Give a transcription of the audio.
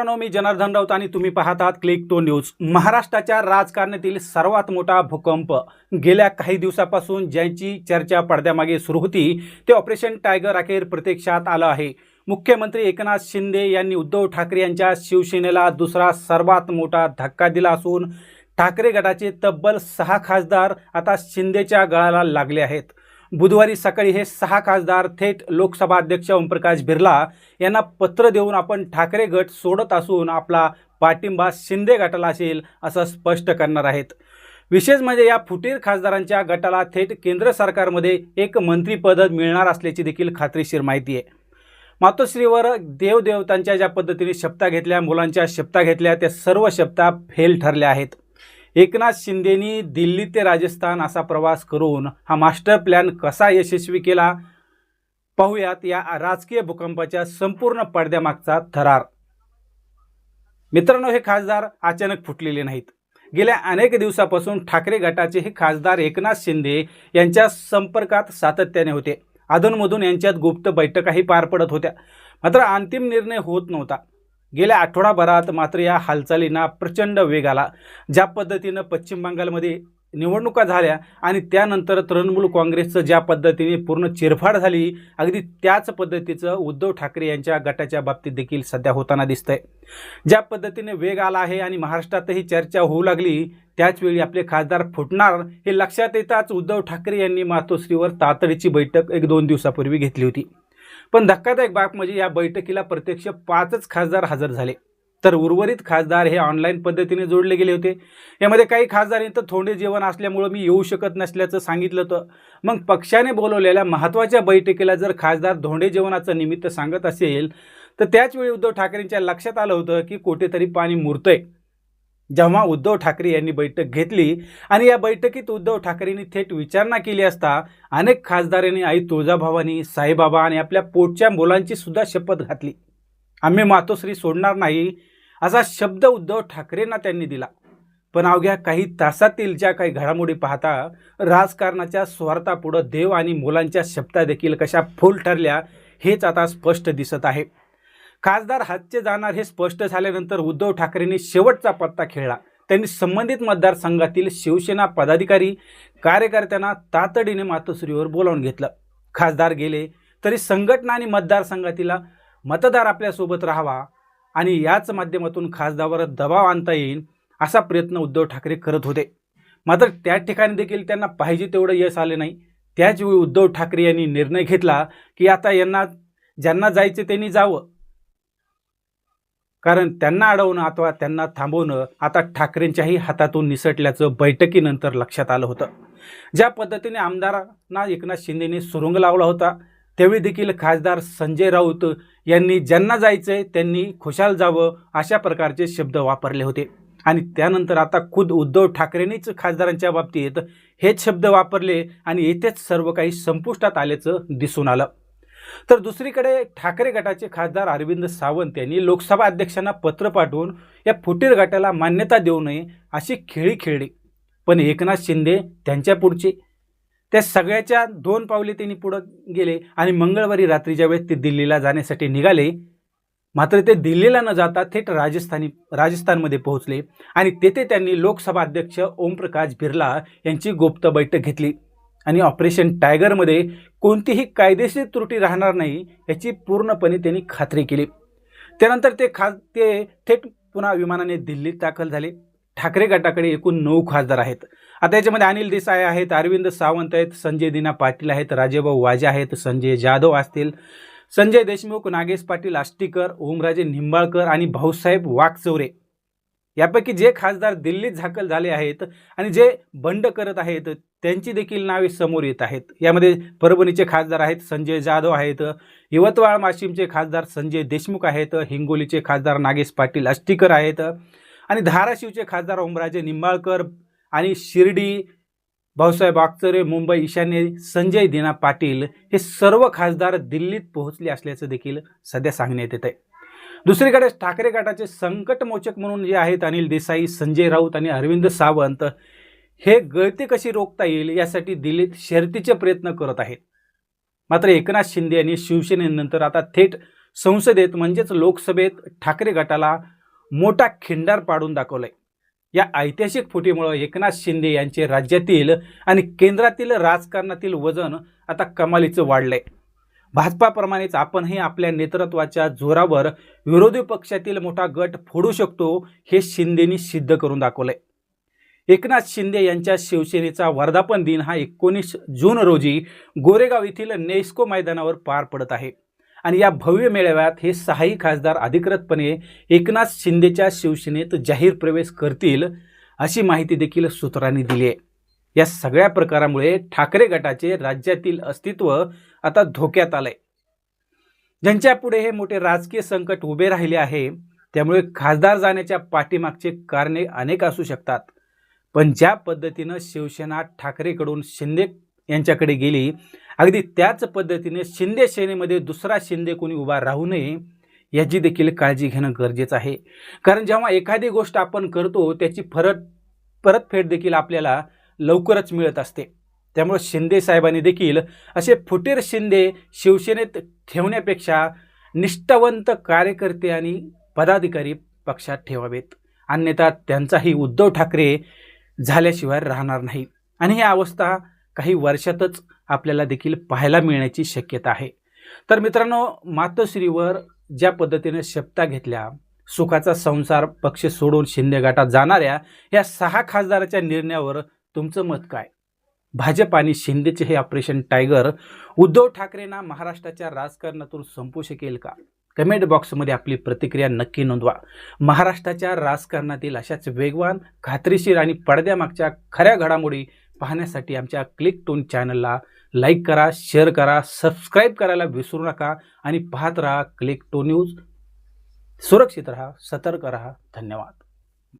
मित्रांनो, मी जनार्दन राऊत आणि तुम्ही पाहत आहात क्लिक टू न्यूज। महाराष्ट्राच्या राजकारणातील सर्वात मोठा भूकंप गेल्या काही दिवसापासून ज्यांची चर्चा पडद्यामागे सुरू होती ते ऑपरेशन टायगर अखेर प्रत्यक्षात आलं आहे। मुख्यमंत्री एकनाथ शिंदे यांनी उद्धव ठाकरे यांच्या शिवसेनेला दुसरा सर्वात मोठा धक्का दिला असून ठाकरे गटाचे तब्बल 6 खासदार आता शिंदेच्या गळाला लागले आहेत। बुधवारी सकाळी हे 6 खासदार थेट लोकसभा अध्यक्ष ओमप्रकाश बिर्ला यांना पत्र देऊन आपण ठाकरे गट सोडत असून आपला पाठिंबा शिंदे गटाला असेल असं स्पष्ट करणार आहेत। विशेष म्हणजे या फुटीर खासदारांच्या गटाला थेट केंद्र सरकारमध्ये एक मंत्रिपद मिळणार असल्याची देखील खात्रीशीर माहिती आहे। मातोश्रीवर देवदेवतांच्या ज्या पद्धतीने शपथा घेतल्या, मुलांच्या शपथा घेतल्या, त्या सर्व शपथा फेल ठरल्या आहेत। एकनाथ शिंदेनी दिल्ली ते राजस्थान असा प्रवास करून हा मास्टर प्लॅन कसा यशस्वी केला, पाहूयात या राजकीय भूकंपाच्या संपूर्ण पडद्यामागचा थरार। मित्रांनो, हे खासदार अचानक फुटलेले नाहीत। गेल्या अनेक दिवसापासून ठाकरे गटाचे हे खासदार एकनाथ शिंदे यांच्या संपर्कात सातत्याने होते। अधूनमधून यांच्यात गुप्त बैठकाही पार पडत होत्या, मात्र अंतिम निर्णय होत नव्हता। गेल्या आठवडाभरात मात्र या हालचालींना प्रचंड वेग आला। ज्या पद्धतीनं पश्चिम बंगालमध्ये निवडणुका झाल्या आणि त्यानंतर तृणमूल काँग्रेसचं ज्या पद्धतीने पूर्ण चिरफाड झाली, अगदी त्याच पद्धतीचं उद्धव ठाकरे यांच्या गटाच्या बाबतीत देखील सध्या होताना दिसतंय। ज्या पद्धतीने वेग आला आहे आणि महाराष्ट्रातही चर्चा होऊ लागली, त्याचवेळी आपले खासदार फुटणार हे लक्षात येताच उद्धव ठाकरे यांनी मातोश्रीवर तातडीची बैठक 1-2 दिवसापूर्वी घेतली होती। पण धक्कादायक बाब म्हणजे या बैठकीला प्रत्यक्ष 5च खासदार हजर झाले, तर उर्वरित खासदार हे ऑनलाईन पद्धतीने जोडले गेले होते। यामध्ये काही खासदारांनी तर थोडे जेवण असल्यामुळे मी येऊ शकत नसल्याचं सांगितलं होतं। मग पक्षाने बोलवलेल्या महत्त्वाच्या बैठकीला जर खासदार धोंडे जेवणाचं निमित्त सांगत असेल, तर त्याचवेळी उद्धव ठाकरेंच्या लक्षात आलं होतं की कुठेतरी पाणी मुरतंय। जेव्हा उद्धव ठाकरे यांनी बैठक घेतली आणि या बैठकीत उद्धव ठाकरेंनी थेट विचारणा केली असता अनेक खासदारांनी आई तुळजाभवानी, साईबाबा आणि आपल्या पोटच्या मुलांची सुद्धा शपथ घातली। आम्ही मातोश्री सोडणार नाही असा शब्द उद्धव ठाकरेंना त्यांनी दिला। पण अवघ्या काही तासातील ज्या काही घडामोडी पाहता राजकारणाच्या स्वार्थापुढे देव आणि मुलांच्या शपथा देखील कशा फूल ठरल्या हेच आता स्पष्ट दिसत आहे। खासदार हातचे जाणार हे स्पष्ट झाल्यानंतर उद्धव ठाकरेंनी शेवटचा पत्ता खेळला। त्यांनी संबंधित मतदारसंघातील शिवसेना पदाधिकारी, कार्यकर्त्यांना तातडीने मातोश्रीवर बोलावून घेतलं। खासदार गेले तरी संघटना आणि मतदारसंघातील मतदार आपल्यासोबत राहावा आणि याच माध्यमातून खासदारावर दबाव आणता येईल असा प्रयत्न उद्धव ठाकरे करत होते। मात्र त्या ठिकाणी देखील त्यांना पाहिजे तेवढं यश आले नाही। त्याचवेळी उद्धव ठाकरे यांनी निर्णय घेतला की आता ज्यांना जायचे त्यांनी जावं, कारण त्यांना अडवणं अथवा त्यांना थांबवणं आता ठाकरेंच्याही हातातून निसटल्याचं बैठकीनंतर लक्षात आलं होतं। ज्या पद्धतीने आमदारांना एकनाथ शिंदेने सुरुंग लावला होता, त्यावेळी देखील खासदार संजय राऊत यांनी ज्यांना जायचंय त्यांनी खुशाल जावं अशा प्रकारचे शब्द वापरले होते। आणि त्यानंतर आता खुद उद्धव ठाकरेंनीच खासदारांच्या बाबतीत हेच शब्द वापरले आणि येथेच सर्व काही संपुष्टात आल्याचं दिसून आलं। तर दुसरीकडे ठाकरे गटाचे खासदार अरविंद सावंत यांनी लोकसभा अध्यक्षांना पत्र पाठवून या फुटीर गटाला मान्यता देऊ नये अशी खेळी खेळली। पण एकनाथ शिंदे त्यांच्या पुढचे त्या सगळ्याच्या 2 पावले त्यांनी पुढे गेले आणि मंगळवारी रात्रीच्या वेळेस ते दिल्लीला जाण्यासाठी निघाले। मात्र ते दिल्लीला न जाता थेट राजस्थानमध्ये पोहोचले आणि तेथे त्यांनी लोकसभा अध्यक्ष ओमप्रकाश बिर्ला यांची गुप्त बैठक घेतली आणि ऑपरेशन टायगरमध्ये कोणतीही कायदेशीर त्रुटी राहणार नाही याची पूर्णपणे त्यांनी खात्री केली। त्यानंतर ते थेट पुन्हा विमानाने दिल्लीत दाखल झाले। ठाकरे गटाकडे एकूण 9 खासदार आहेत। आता याच्यामध्ये अनिल देसाई आहेत, अरविंद सावंत आहेत, संजय दिना पाटील आहेत, राजेभाऊ वाजे आहेत, संजय जाधव असतील, संजय देशमुख, नागेश पाटील आष्टीकर, ओमराजे निंबाळकर आणि भाऊसाहेब वाकचौरे। यापैकी जे खासदार दिल्लीत दाखल झाले आहेत आणि जे बंड करत आहेत त्यांची देखील नावे समोर येत आहेत। यामध्ये परभणीचे खासदार आहेत संजय जाधव आहेत, यवतमाळ वाशिमचे खासदार संजय देशमुख आहेत, हिंगोलीचे खासदार नागेश पाटील आष्टीकर आहेत आणि धाराशिवचे खासदार ओमराजे निंबाळकर आणि शिर्डी भाऊसाहेब वाकचौरे, मुंबई ईशान्य संजय दिना पाटील हे सर्व खासदार दिल्लीत पोहोचले असल्याचं देखील सध्या सांगण्यात येत आहे। दुसरीकडे ठाकरे गटाचे संकटमोचक म्हणून जे आहेत अनिल देसाई, संजय राऊत आणि अरविंद सावंत हे गळती कशी रोखता येईल यासाठी दिल्लीत शर्तीचे प्रयत्न करत आहेत। मात्र एकनाथ शिंदे यांनी शिवसेनेनंतर आता थेट संसदेत म्हणजेच लोकसभेत ठाकरे गटाला मोठा खिंडार पाडून दाखवलाय। या ऐतिहासिक फुटीमुळे एकनाथ शिंदे यांचे राज्यातील आणि केंद्रातील राजकारणातील वजन आता कमालीचं वाढलंय। भाजपाप्रमाणेच आपणही आपल्या नेतृत्वाच्या जोरावर विरोधी पक्षातील मोठा गट फोडू शकतो हे शिंदेनी सिद्ध करून दाखवलंय। एकनाथ शिंदे यांच्या शिवसेनेचा वर्धापन दिन हा 19 जून रोजी गोरेगाव येथील नेस्को मैदानावर पार पडत आहे आणि या भव्य मेळाव्यात हे 6ही खासदार अधिकृतपणे एकनाथ शिंदेच्या शिवसेनेत जाहीर प्रवेश करतील अशी माहिती देखील सूत्रांनी दिली आहे। या सगळ्या प्रकारामुळे ठाकरे गटाचे राज्यातील अस्तित्व आता धोक्यात आलंय। ज्यांच्या पुढे हे मोठे राजकीय संकट उभे राहिले आहे, त्यामुळे खासदार जाण्याच्या पाठीमागचे कारणे अनेक असू शकतात, पण ज्या पद्धतीने शिवसेना ठाकरेकडून शिंदे यांच्याकडे गेली, अगदी त्याच पद्धतीने शिंदे सेनेमध्ये दुसरा शिंदे कोणी उभा राहू नये याची देखील काळजी घेणं गरजेचं आहे। कारण जेव्हा एखादी गोष्ट आपण करतो त्याची परतफेड देखील आपल्याला लवकरच मिळत असते। त्यामुळे शिंदे साहेबांनी देखील असे फुटीर शिंदे शिवसेनेत ठेवण्यापेक्षा निष्ठावंत कार्यकर्ते आणि पदाधिकारी पक्षात ठेवावेत, अन्यथा त्यांचाही उद्धव ठाकरे झाल्याशिवाय राहणार नाही आणि ही अवस्था काही वर्षातच आपल्याला देखील पाहायला मिळण्याची शक्यता आहे। तर मित्रांनो, मातोश्रीवर ज्या पद्धतीने शपथा घेतल्या, सुखाचा संसार पक्ष सोडून शिंदे गटात जाणाऱ्या या 6 खासदाराच्या निर्णयावर तुमचं मत काय? भाजप आणि शिंदेचे हे ऑपरेशन टायगर उद्धव ठाकरेंना महाराष्ट्राच्या राजकारणातून संपू शकेल का? कमेंट बॉक्समध्ये आपली प्रतिक्रिया नक्की नोंदवा। महाराष्ट्राच्या राजकारणातील अशाच वेगवान, खात्रीशीर आणि पडद्यामागच्या खऱ्या घडामोडी पाहण्यासाठी आमच्या क्लिक टोन चॅनलला लाईक करा, शेअर करा, सबस्क्राईब करायला विसरू नका आणि पाहत राहा क्लिक टोन न्यूज। सुरक्षित राहा, सतर्क राहा। धन्यवाद।